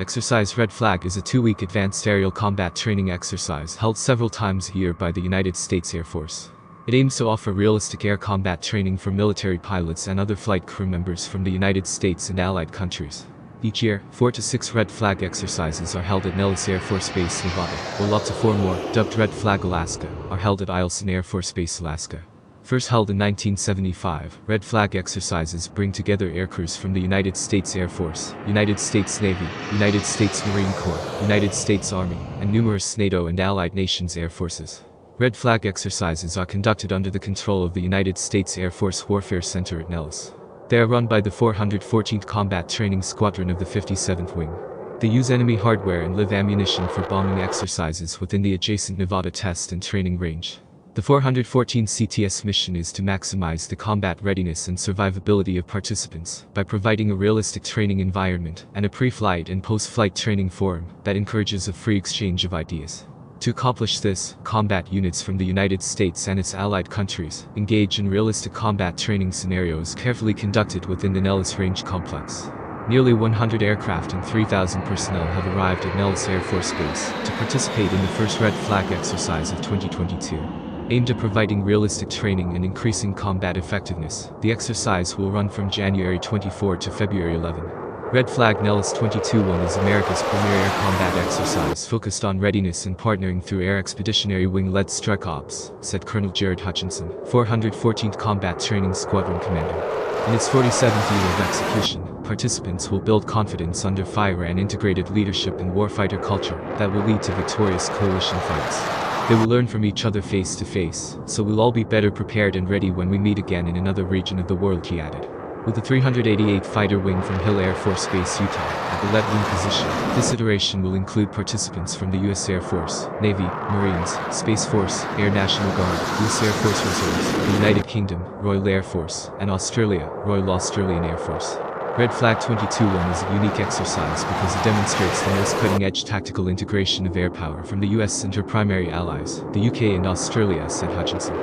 Exercise Red Flag is a 2-week advanced aerial combat training exercise held several times a year by the United States Air Force. It aims to offer realistic air combat training for military pilots and other flight crew members from the United States and allied countries. Each year, 4 to 6 Red Flag exercises are held at Nellis Air Force Base, Nevada, while up to 4 more, dubbed Red Flag Alaska, are held at Eielson Air Force Base, Alaska. First held in 1975, Red Flag exercises bring together aircrews from the United States Air Force, United States Navy, United States Marine Corps, United States Army, and numerous NATO and allied nations' air forces. Red Flag exercises are conducted under the control of the United States Air Force Warfare Center at Nellis. They are run by the 414th Combat Training Squadron of the 57th Wing. They use enemy hardware and live ammunition for bombing exercises within the adjacent Nevada Test and Training Range. The 414 CTS mission is to maximize the combat readiness and survivability of participants by providing a realistic training environment and a pre-flight and post-flight training forum that encourages a free exchange of ideas. To accomplish this, combat units from the United States and its allied countries engage in realistic combat training scenarios carefully conducted within the Nellis Range complex. Nearly 100 aircraft and 3,000 personnel have arrived at Nellis Air Force Base to participate in the first Red Flag exercise of 2022. Aimed at providing realistic training and increasing combat effectiveness, the exercise will run from January 24 to February 11. Red Flag Nellis 22-1 is America's premier air combat exercise focused on readiness and partnering through Air Expeditionary Wing-led strike ops, said Colonel Jared Hutchinson, 414th Combat Training Squadron Commander. In its 47th year of execution, participants will build confidence under fire and integrated leadership and warfighter culture that will lead to victorious coalition fights. They will learn from each other face to face, so we'll all be better prepared and ready when we meet again in another region of the world, he added. With the 388 Fighter Wing from Hill Air Force Base, Utah, at the left wing position, this iteration will include participants from the U.S. Air Force, Navy, Marines, Space Force, Air National Guard, U.S. Air Force Reserves, the United Kingdom, Royal Air Force, and Australia, Royal Australian Air Force. Red Flag 22-1 is a unique exercise because it demonstrates the most cutting-edge tactical integration of air power from the US and her primary allies, the UK and Australia, said Hutchinson.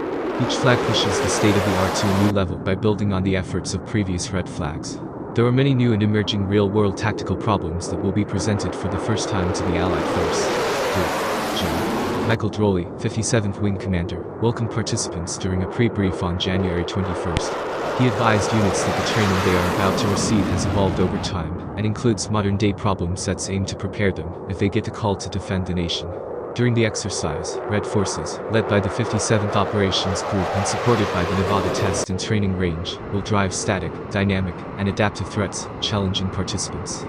Each flag pushes the state-of-the-art to a new level by building on the efforts of previous Red Flags. There are many new and emerging real-world tactical problems that will be presented for the first time to the Allied force. General Michael Droley, 57th Wing Commander, welcomed participants during a pre-brief on January 21st. He advised units that the training they are about to receive has evolved over time and includes modern-day problem sets aimed to prepare them if they get a call to defend the nation. During the exercise, Red Forces, led by the 57th Operations Group and supported by the Nevada Test and Training Range, will drive static, dynamic, and adaptive threats, challenging participants.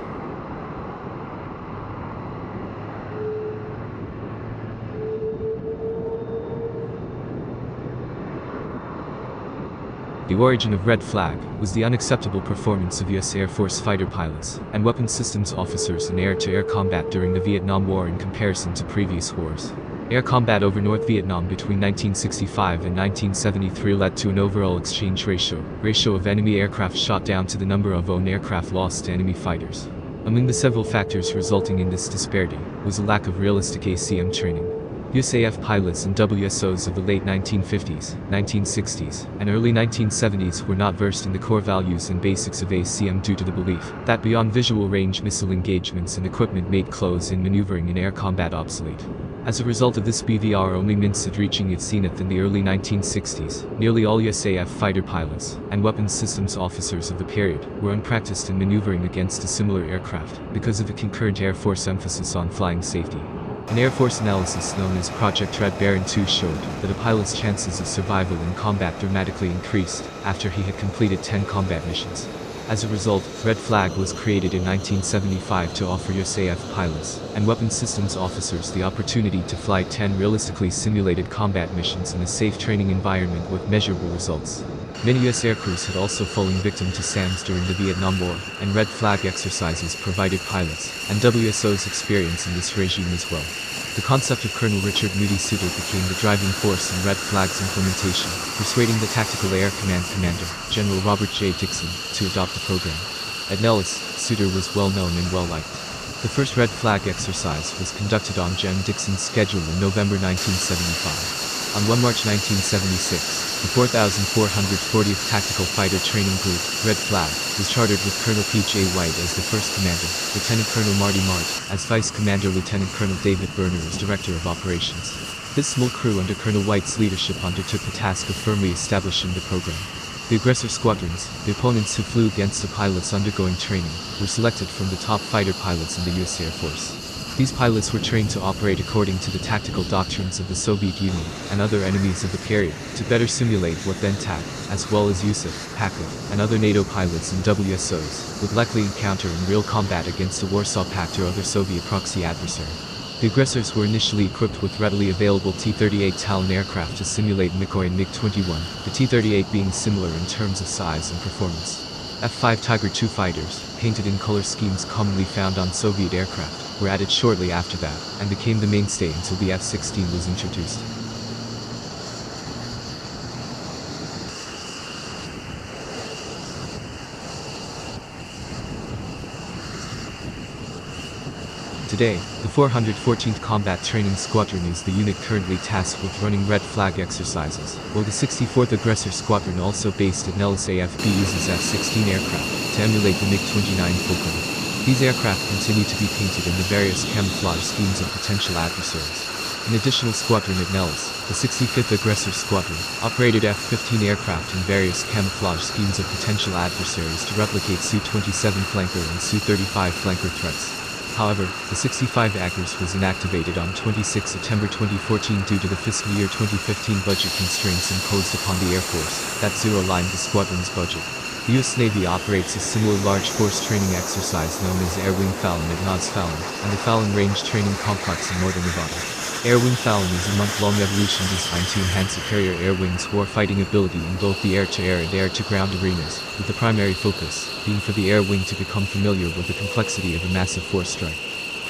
The origin of Red Flag was the unacceptable performance of U.S. Air Force fighter pilots and weapons systems officers in air-to-air combat during the Vietnam War in comparison to previous wars. Air combat over North Vietnam between 1965 and 1973 led to an overall exchange ratio of enemy aircraft shot down to the number of own aircraft lost to enemy fighters. Among the several factors resulting in this disparity was a lack of realistic ACM training. USAF pilots and WSOs of the late 1950s, 1960s, and early 1970s were not versed in the core values and basics of ACM due to the belief that beyond visual range missile engagements and equipment made close-in maneuvering in air combat obsolete. As a result of this, BVR only minced reaching its zenith in the early 1960s. Nearly all USAF fighter pilots and weapons systems officers of the period were unpracticed in maneuvering against a similar aircraft because of the concurrent Air Force emphasis on flying safety. An Air Force analysis known as Project Red Baron 2 showed that a pilot's chances of survival in combat dramatically increased after he had completed 10 combat missions. As a result, Red Flag was created in 1975 to offer USAF pilots and weapons systems officers the opportunity to fly 10 realistically simulated combat missions in a safe training environment with measurable results. Many U.S. aircrews had also fallen victim to SAMs during the Vietnam War, and Red Flag exercises provided pilots and WSOs experience in this regime as well. The concept of Colonel Richard Moody Suter became the driving force in Red Flag's implementation, persuading the Tactical Air Command Commander, General Robert J. Dixon, to adopt the program. At Nellis, Suter was well known and well liked. The first Red Flag exercise was conducted on Gen. Dixon's schedule in November 1975. On 1 March 1976, the 4,440th Tactical Fighter Training Group, Red Flag, was chartered with Colonel P.J. White as the first commander, Lieutenant Colonel Marty Mart as vice commander, Lieutenant Colonel David Berner as director of operations. This small crew under Colonel White's leadership undertook the task of firmly establishing the program. The aggressor squadrons, the opponents who flew against the pilots undergoing training, were selected from the top fighter pilots in the U.S. Air Force. These pilots were trained to operate according to the tactical doctrines of the Soviet Union and other enemies of the period, to better simulate what then TAC, as well as Yusuf, Pakov, and other NATO pilots and WSOs, would likely encounter in real combat against the Warsaw Pact or other Soviet proxy adversary. The aggressors were initially equipped with readily available T-38 Talon aircraft to simulate MiG and MiG-21, the T-38 being similar in terms of size and performance. F-5 Tiger II fighters, painted in color schemes commonly found on Soviet aircraft, were added shortly after that, and became the mainstay until the F-16 was introduced. Today, the 414th Combat Training Squadron is the unit currently tasked with running Red Flag exercises, while the 64th Aggressor Squadron, also based at Nellis AFB, uses F-16 aircraft to emulate the MiG-29 Fulcrum. These aircraft continue to be painted in the various camouflage schemes of potential adversaries. An additional squadron at Nellis, the 65th Aggressor Squadron, operated F-15 aircraft in various camouflage schemes of potential adversaries to replicate Su-27 flanker and Su-35 flanker threats. However, the 65 Aggers was inactivated on 26 September 2014 due to the fiscal year 2015 budget constraints imposed upon the Air Force that zero-lined the squadron's budget. The U.S. Navy operates a similar large force training exercise known as Air Wing Fallon at Nods Fallon and the Fallon Range Training Complex in northern Nevada. Air Wing Fallon is a month-long evolution designed to enhance a carrier air wing's warfighting ability in both the air-to-air and air-to-ground arenas, with the primary focus being for the air wing to become familiar with the complexity of a massive force strike.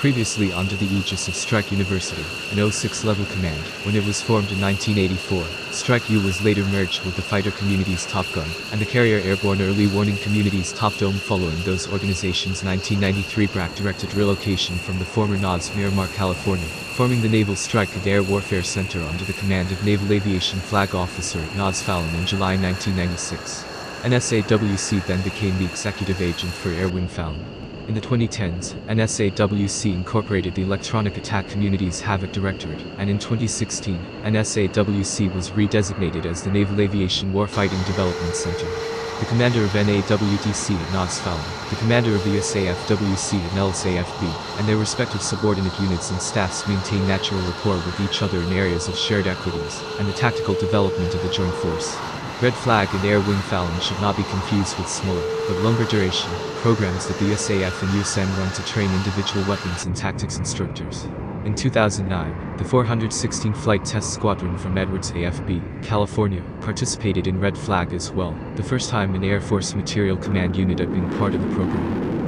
Previously under the aegis of Strike University, an 06 level command, when it was formed in 1984, Strike U was later merged with the fighter community's Top Gun and the Carrier Airborne Early Warning Community's Top Dome following those organizations' 1993 BRAC-directed relocation from the former NODS Miramar, California, forming the Naval Strike and Air Warfare Center under the command of Naval Aviation Flag Officer at NODS Fallon in July 1996. NSAWC then became the executive agent for Air Wing Fallon. In the 2010s, NSAWC incorporated the Electronic Attack Community's Havoc Directorate, and in 2016, NSAWC was redesignated as the Naval Aviation Warfighting Development Center. The commander of NAWDC at Nods Fallon, the commander of the USAFWC at Nellis AFB, and their respective subordinate units and staffs maintain natural rapport with each other in areas of shared equities, and the tactical development of the joint force. Red Flag and Air Wing Fallon should not be confused with smaller, but longer duration, programs that the USAF and USM run to train individual weapons and tactics instructors. In 2009, the 416th Flight Test Squadron from Edwards AFB, California, participated in Red Flag as well, the first time an Air Force Material Command unit had been part of the program.